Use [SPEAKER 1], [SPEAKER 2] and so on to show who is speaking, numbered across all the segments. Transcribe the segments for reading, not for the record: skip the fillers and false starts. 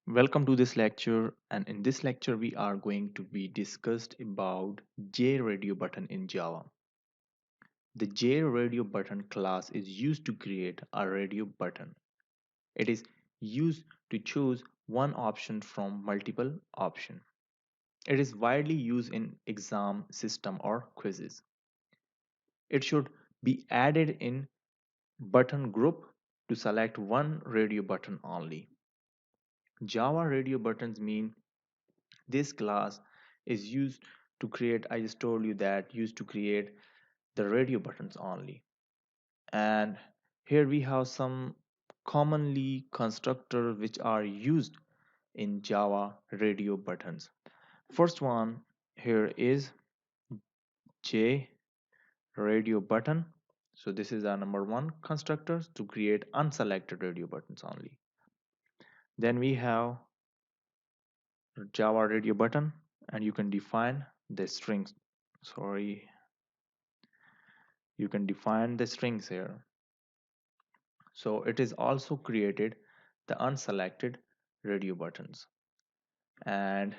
[SPEAKER 1] Welcome to this lecture, and in this lecture we are going to be discussed about JRadioButton in Java. The JRadioButton class is used to create a radio button. It is used to choose one option from multiple options. It is widely used in exam system or quizzes. It should be added in button group to select one radio button only. Java radio buttons mean this class is used to create, I just told you that, used to create the radio buttons only. And here we have some commonly constructors which are used in Java radio buttons. First one here is J radio button. So this is our number one constructor to create unselected radio buttons only. Then we have Java radio button, and you can define the strings. Sorry, you can define the strings here. So it is also created the unselected radio buttons. And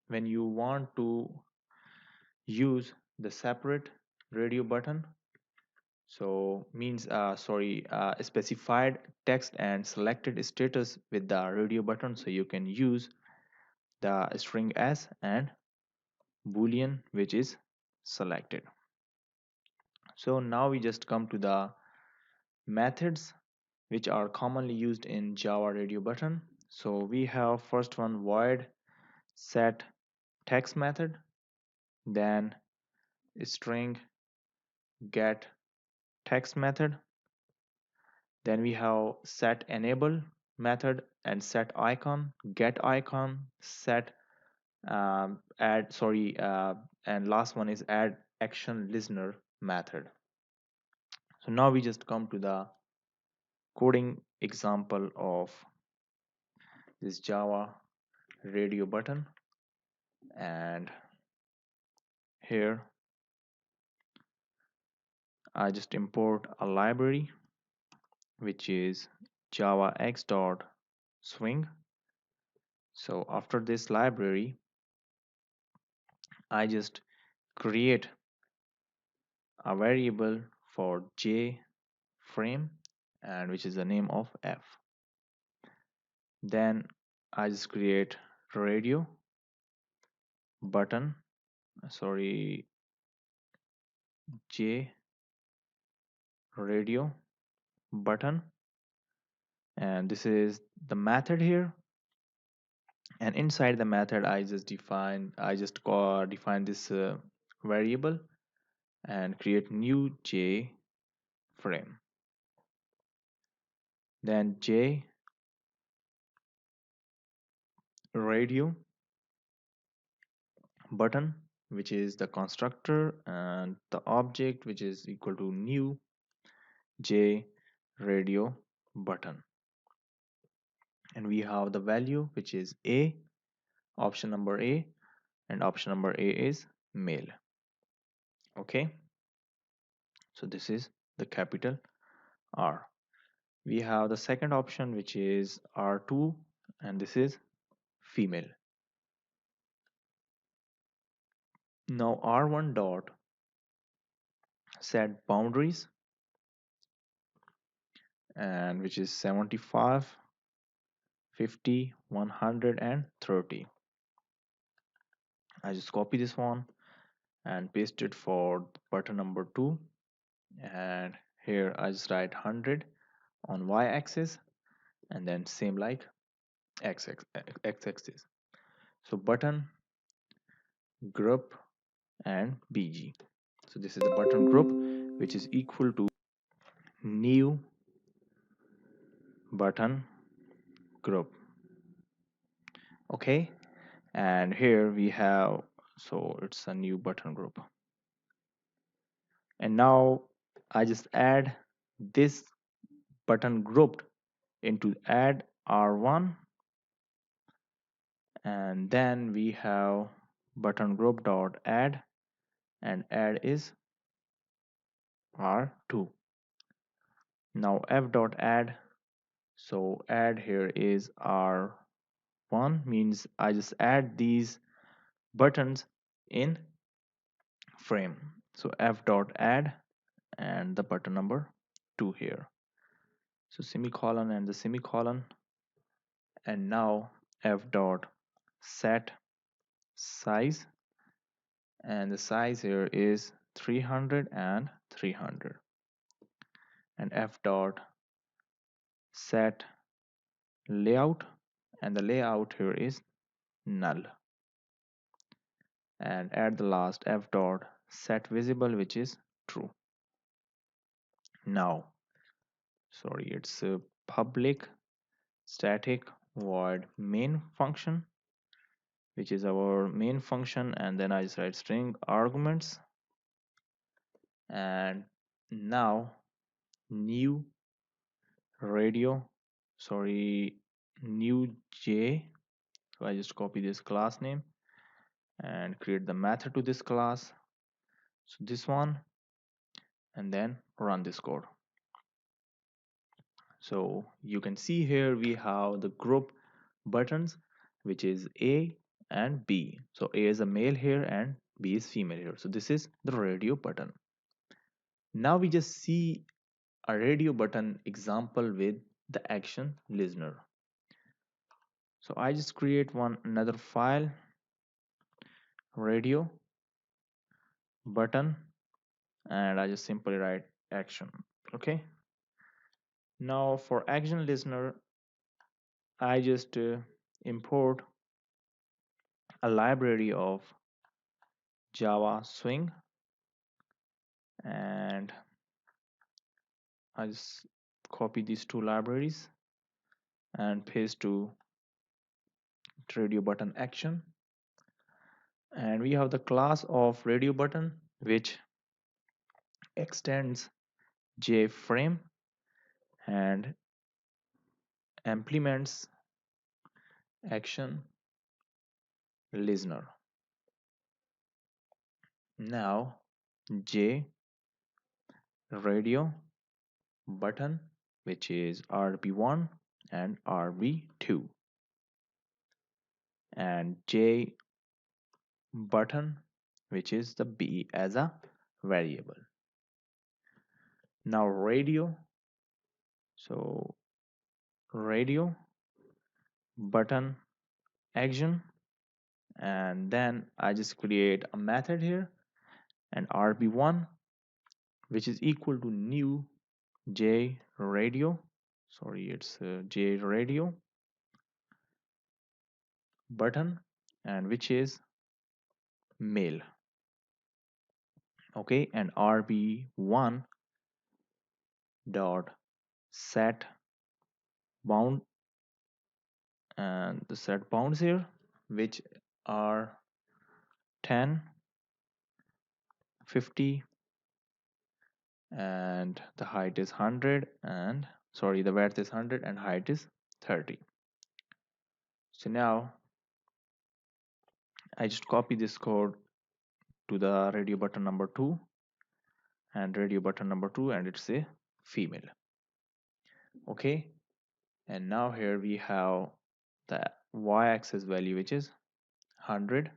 [SPEAKER 1] when you want to use the separate radio button, so means specified text and selected status with the radio button, so you can use the string s and boolean which is selected. So now we just come to the methods which are commonly used in Java radio button. So we have first one void set text method, then string get text method, then we have set enable method and set icon, get icon, set add sorry and last one is add action listener method. So now we just come to the coding example of this Java radio button, and here I just import a library which is java x dot swing. So after this library I just create a variable for j frame, and which is the name of f. Then I just create radio button, sorry, j radio button, and this is the method here. And inside the method define this variable and create new j frame, then j radio button, which is the constructor, and the object which is equal to new j radio button, and we have the value which is a, option number a, and option number a is male. Okay, so this is the capital R. We have the second option which is R2, and this is female. Now R1 dot set boundaries, and which is 75, 50, 130. I just copy this one and paste it for button number 2, and here I just write 100 on y-axis, and then same like x-axis. So button group and bg. So this is the button group which is equal to new button group. Okay, and here we have, so it's a new button group, and now I just add this button grouped into add r1, and then we have button group dot add, and add is r2. Now f dot add, so add here is r1, 1 means I just add these buttons in frame. So f dot add and the button number 2 here. So semicolon and the semicolon, and now f dot set size, and the size here is 300 and 300, and f dot set layout, and the layout here is null, and at the last f dot set visible, which is true. Now sorry, it's a public static void main function, which is our main function, and then I just write string arguments, and now new radio sorry new j. So I just copy this class name and create the method to this class, so this one, and then run this code. So you can see here we have the group buttons, which is A and B. So A is a male here and B is female here. So this is the radio button. Now we just see a radio button example with the action listener. So I just create another file, radio button, and I just simply write action. Okay. Now for action listener, I just import a library of Java Swing, and I just copy these two libraries and paste to radio button action, and we have the class of radio button which extends JFrame and implements action listener. Now J radio button, which is RB1 and RB2, and J button, which is the B as a variable. Now radio, so radio button action, and then I just create a method here, and RB1, which is equal to new J radio, sorry it's J radio button, and which is male. Okay, and RB1 dot set bound, and the set bounds here which are 10, 50, and the height is 100, and sorry the width is 100 and height is 30. So now I just copy this code to the radio button number 2 and radio button number 2, and it's a female. Okay, and now here we have the y-axis value, which is 100,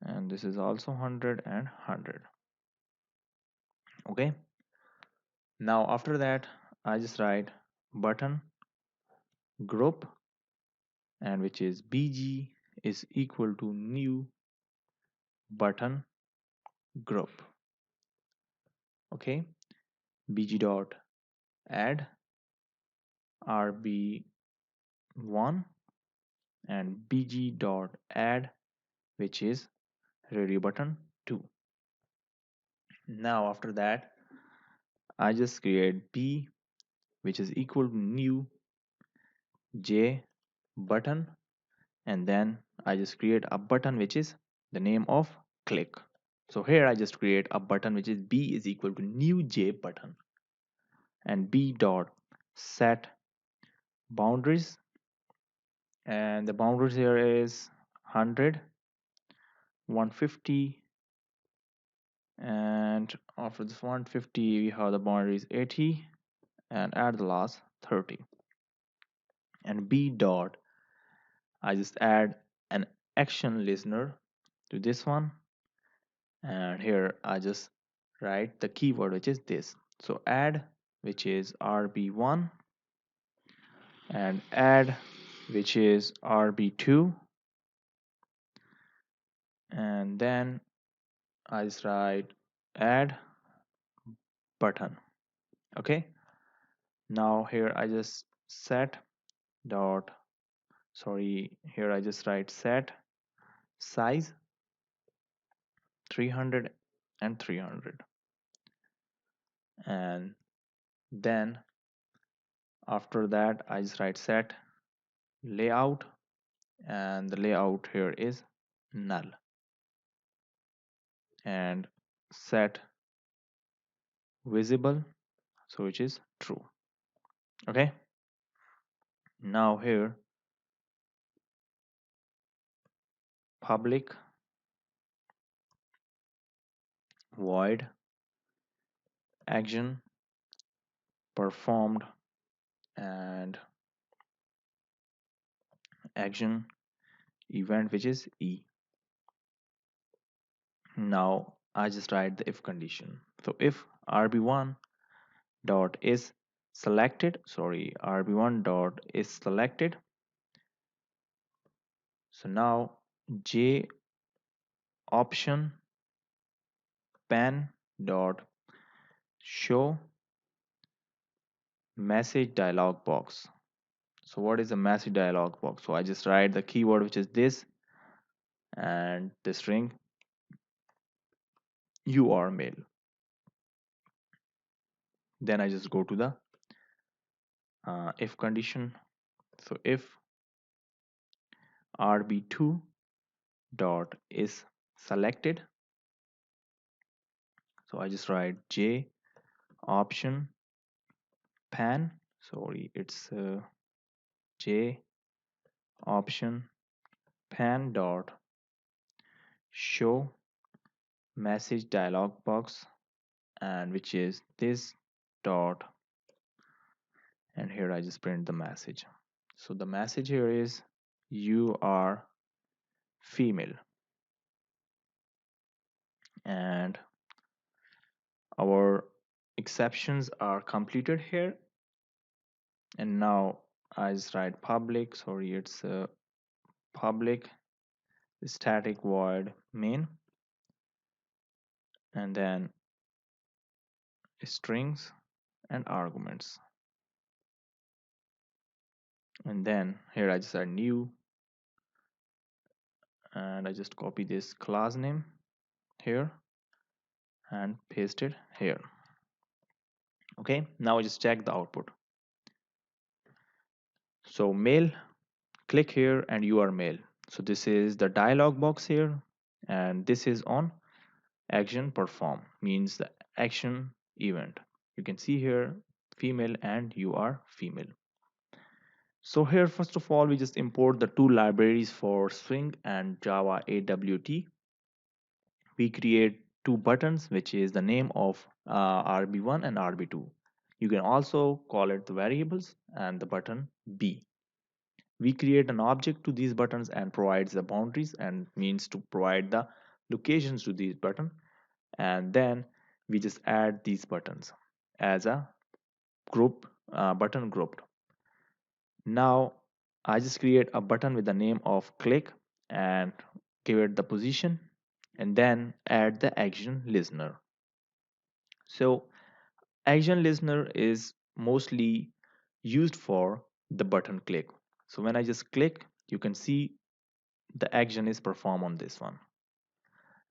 [SPEAKER 1] and this is also 100 and 100. Okay, now after that I just write button group, and which is bg is equal to new button group. Okay, bg dot add rb1 and bg dot add, which is radio button 2. Now after that I just create b, which is equal to new j button, and then I just create a button which is the name of click. So here I just create a button which is b is equal to new j button, and b dot set boundaries, and the boundaries here is 100, 150, and after this 150 we have the boundaries 80, and at the last 30, and b dot I just add an action listener to this one, and here I just write the keyword which is this. So add, which is RB1, and add, which is RB2, and then I just write add button. Okay, now here I just set dot, sorry, here I just write set size 300 and 300, and then after that I just write set layout, and the layout here is null, and set visible, so which is true. Okay, now here public void action performed, and action event which is E. Now I just write the if condition. So if RB1 dot is selected, sorry, RB1 dot is selected, so now J option pan dot show message dialog box. So what is a message dialog box? So I just write the keyword which is this, and the string you are mail. Then I just go to the if condition. So if RB2 dot is selected, so I just write J option pan, sorry, it's J option pan dot show message dialog box, and which is this dot, and here I just print the message. So the message here is you are female, and our exceptions are completed here. And now I just write public, sorry, it's public static void main, and then strings and arguments, and then here I just add new, and I just copy this class name here and paste it here. Okay, now I just check the output. So mail, click here and you are mail. So this is the dialog box here, and this is on action perform, means the action event. You can see here female and you are female. So here first of all we just import the two libraries for Swing and Java AWT. We create two buttons, which is the name of RB1 and RB2. You can also call it the variables and the button B. We create an object to these buttons and provides the boundaries, and means to provide the locations to these buttons, and then we just add these buttons as a group, button grouped. Now I just create a button with the name of click and give it the position, and then add the action listener. So action listener is mostly used for the button click. So when I just click, you can see the action is performed on this one.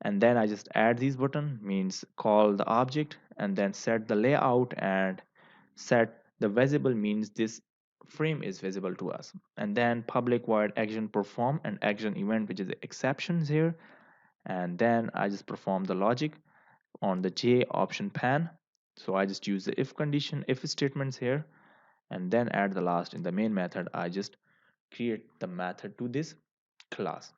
[SPEAKER 1] And then I just add these button, means call the object and then set the layout and set the visible, means this frame is visible to us, and then public void action perform and action event, which is the exceptions here, and then I just perform the logic on the J option pan. So I just use the if condition, if statements here, and then at the last in the main method I just create the method to this class.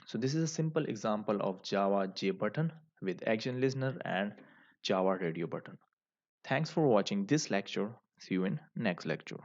[SPEAKER 1] So this is a simple example of Java JButton with action listener and Java radio button. Thanks for watching this lecture. See you in next lecture.